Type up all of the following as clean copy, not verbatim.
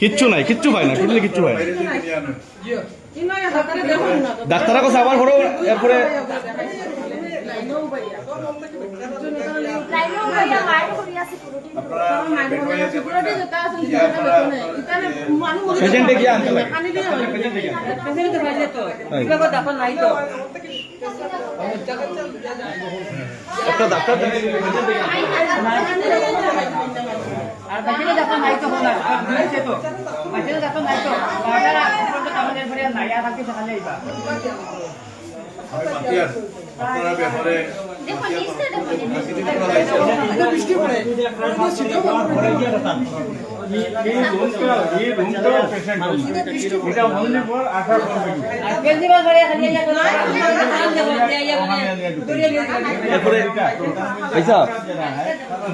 কিচ্ছু নাই, কিচ্ছু পায় না, টোটালি কিচ্ছু পায় না। ডাক্তাররা কাছে আবার হলো এরপরে পেশেন্টে গিয়ে আনতে লাগে। একটা ডাক্তার আর বাকিরা যখন নাই তো হলো আর দিয়েছে তো বাকিরা যখন নাই তো বাটারা আমাদের পরে নাই আর বাকি সকালে আইবা আপনারা ব্যাপারে দেখো নিচে দেখো বৃষ্টি পড়ে কেজরিওয়াল করে খালি ইয়া করে এরপরে পয়সা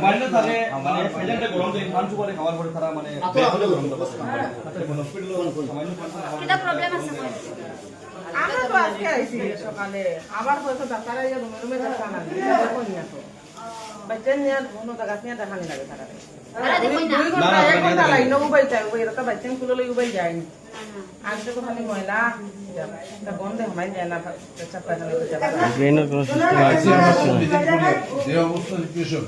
বাইরে থাকে মানে পেশেন্টে গরম দেয় পাঁচ করে খাওয়ার পরে তারা মানে বেহলে গরম দেয় হসপিটালে এটা প্রবলেম আছে আমরা তো আজকে আইছি সকালে আবার হয়তো ডাক্তার আইয়া রুমে দেখা না দেখুন না তো বাচ্চা নিয়ে কোনো জায়গা নিয়ে দেখানি লাগে তারা আরে দেখুন না দুই ঘন্টা এক ঘন্টা লাইন উবাই যায় উবাই এটা বাচ্চা কুলো লই উবাই যায় আজকে তো খালি ময়লা তা গন্ধে হামাই যায় না পেশাব পায়খানা করতে যাবে ব্রেনের কোনো সিস্টেম আছে যে অবস্থা সিচুয়েশন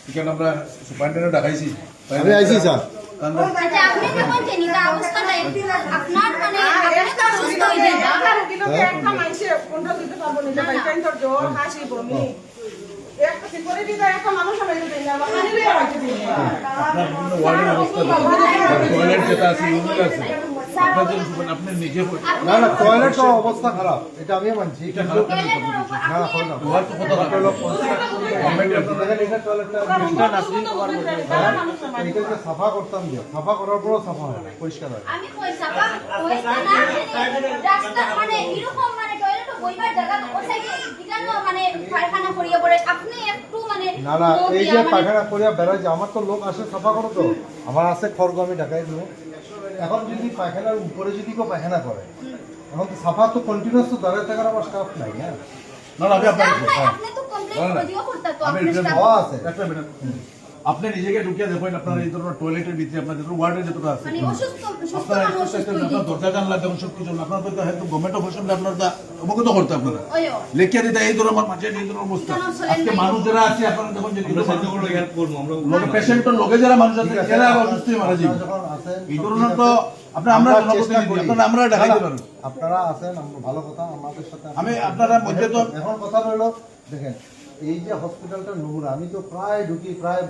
এখানে আমরা সুপারিনটেন্ডেন্ট ডাকাইছি আমি আইছি স্যার আচ্ছা আপনি কেমন জানি তা অবস্থাটা আপনার মানে আপনি তো সুস্থ হয়ে যান কিলোকে একটা মানুষে 15 দিতে পারবো না বাচ্চা তোর জ্বর হাসি বমি একটা কি করে দিদা একটা মানুষ আমি দিই না পানি লইয়া রাখি দিই আপনার বিভিন্ন ওয়ার্ডের অবস্থা টয়লেট যেটা আছে ইউনিট আছে আপনার জন্য আপনি নিজে না না টয়লেট তো অবস্থা খারাপ এটা আমিও মানছি এটা খারাপ কেন না হয় না ওয়ার্ড তো কত খারাপ গভর্নমেন্ট আপনাদের দেখেন এটা টয়লেটটা এটাকে সাফা করতাম দিয়ে সাফা করার পরও সাফা হয় না পরিষ্কার হয় আমি পয়সা পা পয়সা না রাস্তা মানে এরকম মানে টয়লেটে বইবার জায়গা তো ওই সাইডে দিগানো মানে পায়খানা করিয়া পড়ে আপনি একটু মানে না না এই যে পায়খানা করিয়া বেড়ায় যে আমার তো লোক আসে সাফা করো তো আমার আছে খড়গ আমি ঢাকাই দেবো এখন যদি পায়খানার উপরে যদি কেউ পায়খানা করে এখন তো সাফা তো কন্টিনিউয়াস তো দাঁড়িয়ে থাকার আমার স্টাফ নাই না না না আমি আপনাকে আপনি তো কমপ্লেইন করে দিও করতে তো আমি আপনি এটা staff- হওয়া আছে একটা মিনিট আপনি নিজেকে ঢুকিয়ে দেখেন আপনার এই ধরনের টয়লেটের ভিতরে আপনার যত ওয়ার্ডের যতটা আছে মানে অসুস্থ সুস্থ আপনারা মানুষ অসুস্থ হয়ে আপনার যায়। দরজা জানলা দেখুন সব কিছু আপনার তো হয়তো গভর্নমেন্ট অফিসে আপনার অবগত করতে আপনারা ওইও লিখিয়ে দিতে এই ধরনের মাঝে এই ধরনের অবস্থা আজকে মানুষ যারা আছে আপনারা দেখুন যে আমরা সাহায্য করলে হেল্প করব আমরা লোকে পেশেন্টের লোকে যারা মানুষ আছে যারা অসুস্থ হয়ে মারা যাবে যখন আসেন এই ধরনের তো আপনারা আমরা জনপ্রতিনিধি আপনারা আমরা দেখাইতে পারবো আপনারা আছেন আমরা ভালো কথা আমাদের সাথে আমি আপনারা মধ্যে তো এখন কথা রইলো দেখেন এই যে হসপিটালটা নোংরা আমি তো প্রায় ঢুকি প্রায়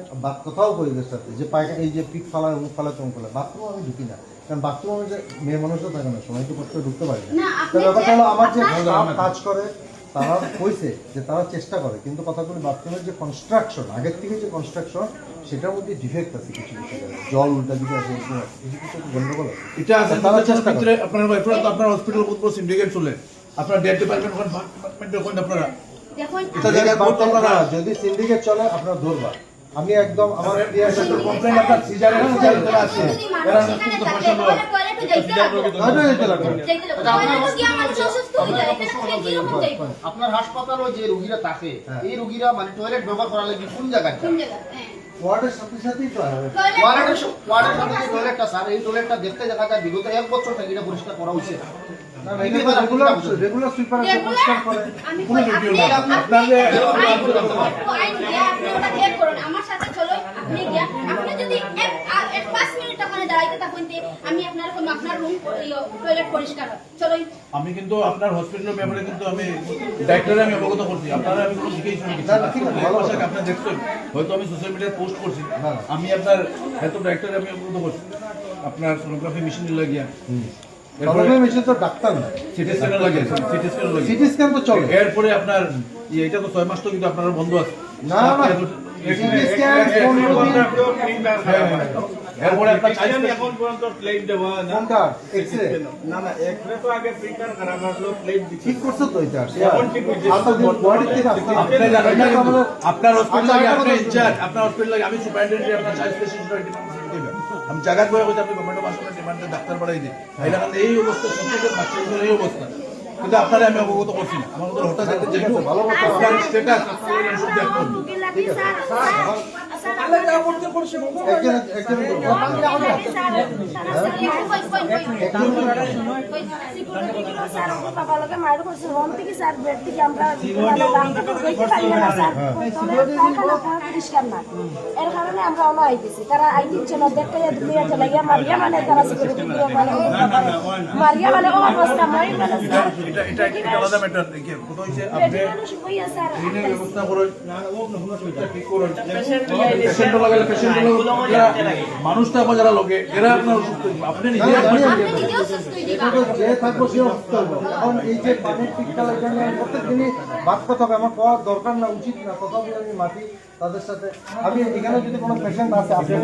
কথাও পরিবেশ সাথে যে পায়খানা এই যে পিক ফালায় মুখ ফালায় চমক ফালায় বাথরুম আমি ঢুকি না কারণ বাথরুমে যে মেয়ে মানুষও থাকে না সময় তো করতে ঢুকতে পারি না, না আপনি তো ব্যাপারটা হলো আমার যে আপনার- staff কাজ করে তারা কইছে যে তারা চেষ্টা করে কিন্তু কথাগুলি বাথরুমের যে কনস্ট্রাকশন আগের থেকে যে কনস্ট্রাকশন সেটার মধ্যে ডিফেক্ট আছে কিছু কিছু জায়গায়। জল উল্টা দিকে আছে কিছু কিছু গন্ডগোল আছে এটা আছে তারা তারা চেষ্টা করে। ভিতরে আপনার ওয়াইফাই তো আপনার হসপিটাল বহুত বড় সিন্ডিকেট চলে আপনার ডেট ডিপার্টমেন্ট ওখানে আপনারা দেখুন এটা জায়গায় বহুত আপনারা যদি সিন্ডিকেট চলে আপনার ধরবা আমি একদম আমার কমপ্লেইন আপনার সিজারের যারা আছে যদি এরা মানুষ সেখানে সুস্থ থাকে পেশেন্ট তাহলে টয়লেটে যাইতে লাগবে যেতে লাগবে যাইতে লাগবে টয়লেটে গিয়ে মানুষ অসুস্থ হয়ে যায় এখানে থেকে কিরকম যাইবো আপনার হাসপাতালও যে রোগীরা থাকে এই রোগীরা মানে টয়লেট ব্যবহার করার লাগি কোন জায়গায় কোন জায়গা হ্যাঁ ওয়ার্ডের সাথে সাথেই তো হয়। টয়লেট ওয়ার্ডের সাথে যে টয়লেটটা স্যার এই টয়লেটটা দেখতে দেখা যায় বিগত 1 বছর থেকে এটা পরিষ্কার করা উচিত না, না, এটা তো রেগুলার সুইপার আছে পরিষ্কার করে আমি কোনো কই ডিউটি আপনি না আপনাদের আইন দিয়া আপনি ওটা হেল্প করুন আমার সাথে চলো আপনি গিয়া আপনি যদি এক 5 মিনিট ওখানে দাঁড়াইতে থাকুন তে আমি আপনার কোন আপনার রুম টয়লেট পরিষ্কার হয় চলো আমি কিন্তু আপনার হসপিটালের ব্যাপারে কিন্তু আমি ডাক্তারে আমি অবগত করছি আপনারা আমি কোনো শিখেই শুনি না, না, ঠিক আছে, ভালো কথা। আপনি দেখছেন হয়তো আমি সোশ্যাল মিডিয়ায় পোস্ট করছি না। আমি আপনার হয়তো ডাক্তারে আমি অবগত করছি আপনার সোনোগ্রাফি মেশিন লাগিয়ে প্রবলেম মেশিন তো ডাক্তার না সিটি স্ক্যান লাগিয়ে সিটি স্ক্যান লাগিয়ে সিটি স্ক্যান তো চলে এরপরে আপনার এটা তো 6 মাস তো কিন্তু আপনার বন্ধ আছে না না সিটি স্ক্যান 15 দিন এরপরে আপনার এখন পর্যন্ত প্লেট দেওয়া না কোনটা এক্সরে না না এক্সরে তো আগে প্রিন্টার করানো হলো প্লেট দিচ্ছি ঠিক করছো তো এটা এখন ঠিক হয়েছে। বডি থেকে আসছে আপনি জানেন না কিন্তু আমাদের- আপনার হসপিটালে আচ্ছা, আপনি একটা কথা ইনচার্জ আপনার হসপিটালে আমি সুপারিনটেন্ডেন্ট আপনার চাইল্ড স্পেশালিস্ট ডিপার্টমেন্ট আমি জায়গা বয়ে হইতে আপনি গভর্নমেন্ট হাসপাতালে ডিমান্ডে ডাক্তার বাড়াই দিই এটা কারণে এই অবস্থা শিক্ষকের বাচ্চাদের এই অবস্থা কিন্তু আপনারা আমি অবগত করছি না আমার মধ্যে হঠাৎ একটা যেহেতু ভালো কথা। আপনার স্ট্যাটাস আপনার ওষুধ দেখুন রুগী লাগি স্যার বাবাকে মায়ের করছে হন থেকে স্যার বেড থেকে আমরা পরিষ্কার না এর কারণে আমরা অন আইতেছি তারা আইতেছে না দেখতে দুনিয়া চলে মারিয়া মানে তারা সিকিউরিটি মারিয়া মানে ও অবস্থা মারি মানে এটা আলাদা ম্যাটার দেখে কত হইছে আপনি ট্রেনের ব্যবস্থা করুন ঠিক করুন পেশেন্ট লাগালে পেশেন্ট মানুষটা যারা লোকে এরা আপনার অসুস্থ আপনি নিজে নিজেও সুস্থ হইতে এটা তো যে থাকবো সে অসুস্থ হবে এখন এই যে পানির পিকটালের জন্য আমি প্রত্যেকদিনই বাদ কথা হবে আমার পাওয়ার দরকার না উচিত না তথাপি আমি মাটি তাদের সাথে আমি এখানে যদি কোনো পেশেন্ট আছে আপনি